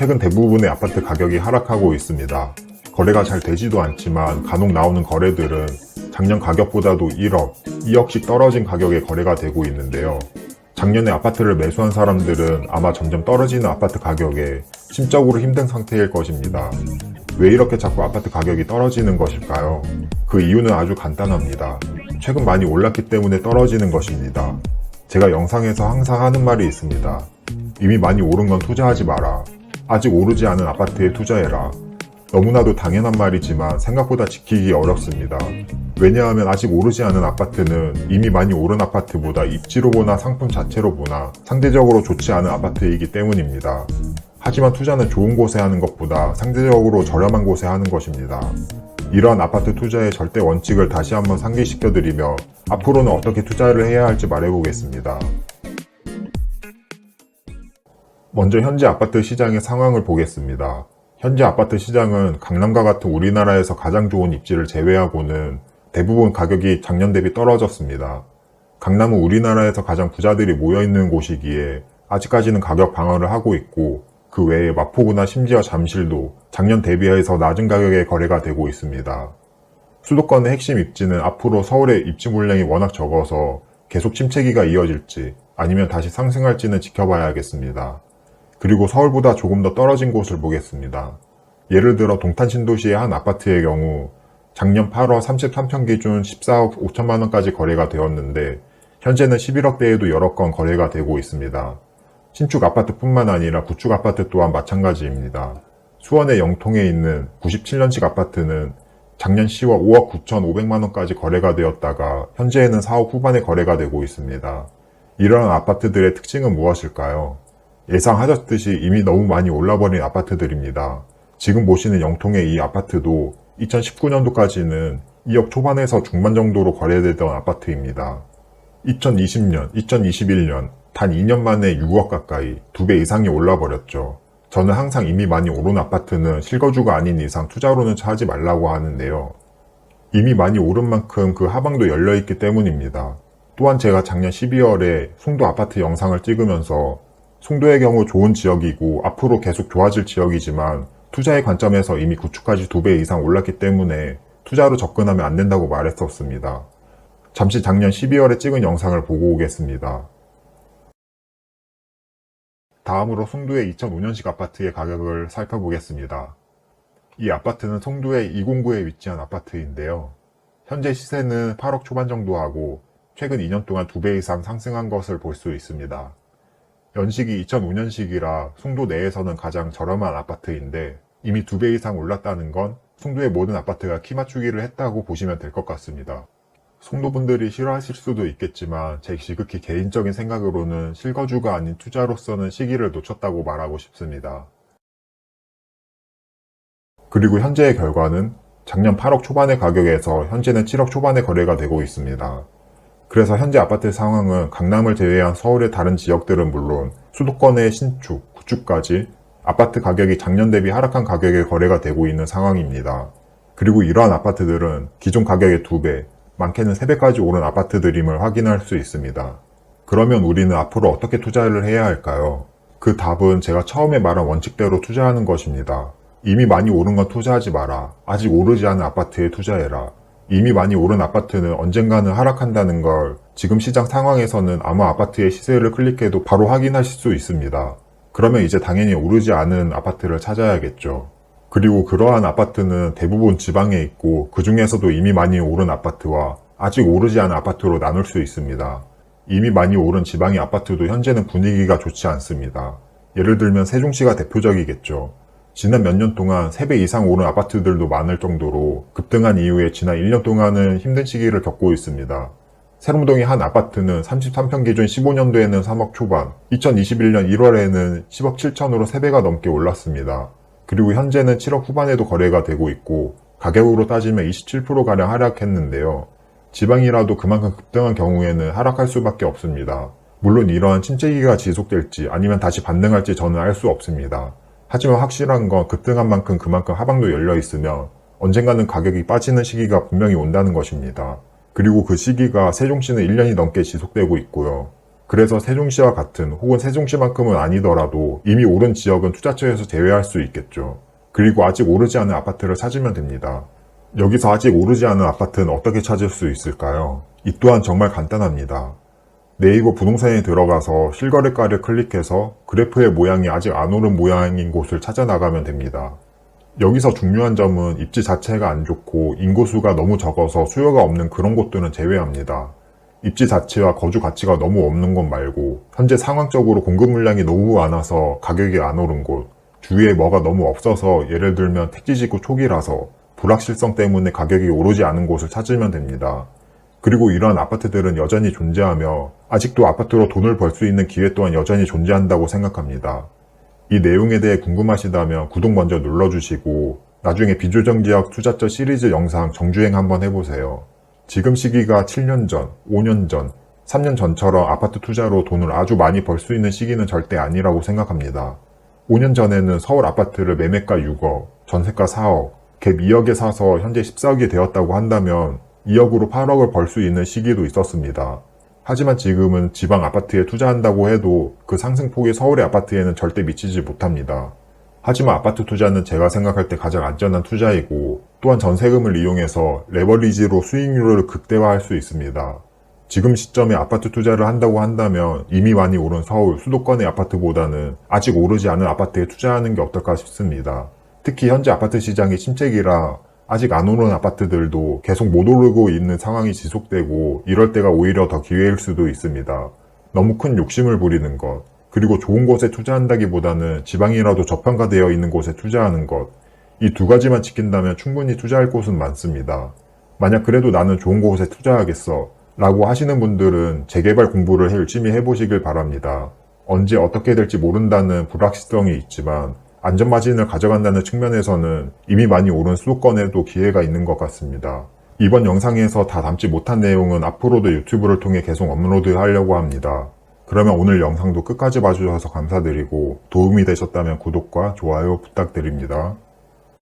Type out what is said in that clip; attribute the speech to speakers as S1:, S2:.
S1: 최근 대부분의 아파트 가격이 하락하고 있습니다. 거래가 잘 되지도 않지만 간혹 나오는 거래들은 작년 가격보다도 1억, 2억씩 떨어진 가격에 거래가 되고 있는데요. 작년에 아파트를 매수한 사람들은 아마 점점 떨어지는 아파트 가격에 심적으로 힘든 상태일 것입니다. 왜 이렇게 자꾸 아파트 가격이 떨어지는 것일까요? 그 이유는 아주 간단합니다. 최근 많이 올랐기 때문에 떨어지는 것입니다. 제가 영상에서 항상 하는 말이 있습니다. 이미 많이 오른 건 투자하지 마라. 아직 오르지 않은 아파트에 투자해라. 너무나도 당연한 말이지만 생각보다 지키기 어렵습니다. 왜냐하면 아직 오르지 않은 아파트는 이미 많이 오른 아파트보다 입지로 보나 상품 자체로 보나 상대적으로 좋지 않은 아파트이기 때문입니다. 하지만 투자는 좋은 곳에 하는 것보다 상대적으로 저렴한 곳에 하는 것입니다. 이러한 아파트 투자의 절대 원칙을 다시 한번 상기시켜드리며 앞으로는 어떻게 투자를 해야 할지 말해보겠습니다. 먼저 현재 아파트 시장의 상황을 보겠습니다. 현재 아파트 시장은 강남과 같은 우리나라에서 가장 좋은 입지를 제외하고는 대부분 가격이 작년 대비 떨어졌습니다. 강남은 우리나라에서 가장 부자들이 모여있는 곳이기에 아직까지는 가격 방어를 하고 있고 그 외에 마포구나 심지어 잠실도 작년 대비해서 낮은 가격에 거래가 되고 있습니다. 수도권의 핵심 입지는 앞으로 서울의 입지 물량이 워낙 적어서 계속 침체기가 이어질지 아니면 다시 상승할지는 지켜봐야겠습니다. 그리고 서울보다 조금 더 떨어진 곳을 보겠습니다. 예를 들어 동탄신도시의 한 아파트의 경우 작년 8월 33평 기준 14억 5천만 원까지 거래가 되었는데 현재는 11억대에도 여러 건 거래가 되고 있습니다. 신축 아파트뿐만 아니라 구축 아파트 또한 마찬가지입니다. 수원의 영통에 있는 97년식 아파트는 작년 10월 5억 9천5백만 원까지 거래가 되었다가 현재에는 4억 후반에 거래가 되고 있습니다. 이러한 아파트들의 특징은 무엇일까요? 예상하셨듯이 이미 너무 많이 올라버린 아파트들입니다. 지금 보시는 영통의 이 아파트도 2019년도까지는 2억 초반에서 중반 정도로 거래되던 아파트입니다. 2020년, 2021년 단 2년 만에 6억 가까이 2배 이상이 올라버렸죠. 저는 항상 이미 많이 오른 아파트는 실거주가 아닌 이상 투자로는 하지 말라고 하는데요. 이미 많이 오른 만큼 그 하방도 열려있기 때문입니다. 또한 제가 작년 12월에 송도 아파트 영상을 찍으면서 송도의 경우 좋은 지역이고 앞으로 계속 좋아질 지역이지만 투자의 관점에서 이미 구축까지 2배 이상 올랐기 때문에 투자로 접근하면 안 된다고 말했었습니다. 잠시 작년 12월에 찍은 영상을 보고 오겠습니다. 다음으로 송도의 2005년식 아파트의 가격을 살펴보겠습니다. 이 아파트는 송도의 209에 위치한 아파트인데요. 현재 시세는 8억 초반 정도 하고 최근 2년 동안 2배 이상 상승한 것을 볼 수 있습니다. 연식이 2005년식이라 송도 내에서는 가장 저렴한 아파트인데 이미 2배 이상 올랐다는 건 송도의 모든 아파트가 키 맞추기를 했다고 보시면 될 것 같습니다. 송도분들이 싫어하실 수도 있겠지만 제 지극히 개인적인 생각으로는 실거주가 아닌 투자로서는 시기를 놓쳤다고 말하고 싶습니다. 그리고 현재의 결과는 작년 8억 초반의 가격에서 현재는 7억 초반에 거래가 되고 있습니다. 그래서 현재 아파트 상황은 강남을 제외한 서울의 다른 지역들은 물론 수도권의 신축, 구축까지 아파트 가격이 작년 대비 하락한 가격에 거래가 되고 있는 상황입니다. 그리고 이러한 아파트들은 기존 가격의 2배, 많게는 3배까지 오른 아파트들임을 확인할 수 있습니다. 그러면 우리는 앞으로 어떻게 투자를 해야 할까요? 그 답은 제가 처음에 말한 원칙대로 투자하는 것입니다. 이미 많이 오른 건 투자하지 마라. 아직 오르지 않은 아파트에 투자해라. 이미 많이 오른 아파트는 언젠가는 하락한다는 걸 지금 시장 상황에서는 아무 아파트의 시세를 클릭해도 바로 확인하실 수 있습니다. 그러면 이제 당연히 오르지 않은 아파트를 찾아야겠죠. 그리고 그러한 아파트는 대부분 지방에 있고 그 중에서도 이미 많이 오른 아파트와 아직 오르지 않은 아파트로 나눌 수 있습니다. 이미 많이 오른 지방의 아파트도 현재는 분위기가 좋지 않습니다. 예를 들면 세종시가 대표적이겠죠. 지난 몇 년 동안 3배 이상 오른 아파트들도 많을 정도로 급등한 이후에 지난 1년 동안은 힘든 시기를 겪고 있습니다. 세롱동의 한 아파트는 33평 기준 15년도에는 3억 초반, 2021년 1월에는 10억 7천으로 3배가 넘게 올랐습니다. 그리고 현재는 7억 후반에도 거래가 되고 있고 가격으로 따지면 27%가량 하락했는데요. 지방이라도 그만큼 급등한 경우에는 하락할 수밖에 없습니다. 물론 이러한 침체기가 지속될지 아니면 다시 반등할지 저는 알 수 없습니다. 하지만 확실한 건 급등한 만큼 그만큼 하방도 열려 있으면 언젠가는 가격이 빠지는 시기가 분명히 온다는 것입니다. 그리고 그 시기가 세종시는 1년이 넘게 지속되고 있고요. 그래서 세종시와 같은 혹은 세종시만큼은 아니더라도 이미 오른 지역은 투자처에서 제외할 수 있겠죠. 그리고 아직 오르지 않은 아파트를 찾으면 됩니다. 여기서 아직 오르지 않은 아파트는 어떻게 찾을 수 있을까요? 이 또한 정말 간단합니다. 네이버 부동산에 들어가서 실거래가를 클릭해서 그래프의 모양이 아직 안 오른 모양인 곳을 찾아 나가면 됩니다. 여기서 중요한 점은 입지 자체가 안 좋고 인구수가 너무 적어서 수요가 없는 그런 곳들은 제외합니다. 입지 자체와 거주 가치가 너무 없는 곳 말고 현재 상황적으로 공급 물량이 너무 많아서 가격이 안 오른 곳, 주위에 뭐가 너무 없어서 예를 들면 택지지구 초기라서 불확실성 때문에 가격이 오르지 않은 곳을 찾으면 됩니다. 그리고 이러한 아파트들은 여전히 존재하며 아직도 아파트로 돈을 벌 수 있는 기회 또한 여전히 존재한다고 생각합니다. 이 내용에 대해 궁금하시다면 구독 먼저 눌러주시고 나중에 비조정 지역 투자처 시리즈 영상 정주행 한번 해보세요. 지금 시기가 7년 전, 5년 전, 3년 전처럼 아파트 투자로 돈을 아주 많이 벌 수 있는 시기는 절대 아니라고 생각합니다. 5년 전에는 서울 아파트를 매매가 6억, 전세가 4억, 갭 2억에 사서 현재 14억이 되었다고 한다면 2억으로 8억을 벌 수 있는 시기도 있었습니다. 하지만 지금은 지방 아파트에 투자한다고 해도 그 상승폭이 서울의 아파트에는 절대 미치지 못합니다. 하지만 아파트 투자는 제가 생각할 때 가장 안전한 투자이고 또한 전세금을 이용해서 레버리지로 수익률을 극대화할 수 있습니다. 지금 시점에 아파트 투자를 한다고 한다면 이미 많이 오른 서울 수도권의 아파트보다는 아직 오르지 않은 아파트에 투자하는 게 어떨까 싶습니다. 특히 현재 아파트 시장이 침체기라 아직 안 오른 아파트들도 계속 못 오르고 있는 상황이 지속되고 이럴 때가 오히려 더 기회일 수도 있습니다. 너무 큰 욕심을 부리는 것, 그리고 좋은 곳에 투자한다기보다는 지방이라도 저평가되어 있는 곳에 투자하는 것, 이 두 가지만 지킨다면 충분히 투자할 곳은 많습니다. 만약 그래도 나는 좋은 곳에 투자하겠어 라고 하시는 분들은 재개발 공부를 열심히 해보시길 바랍니다. 언제 어떻게 될지 모른다는 불확실성이 있지만 안전마진을 가져간다는 측면에서는 이미 많이 오른 수도권에도 기회가 있는 것 같습니다. 이번 영상에서 다 담지 못한 내용은 앞으로도 유튜브를 통해 계속 업로드 하려고 합니다. 그러면 오늘 영상도 끝까지 봐주셔서 감사드리고 도움이 되셨다면 구독과 좋아요 부탁드립니다.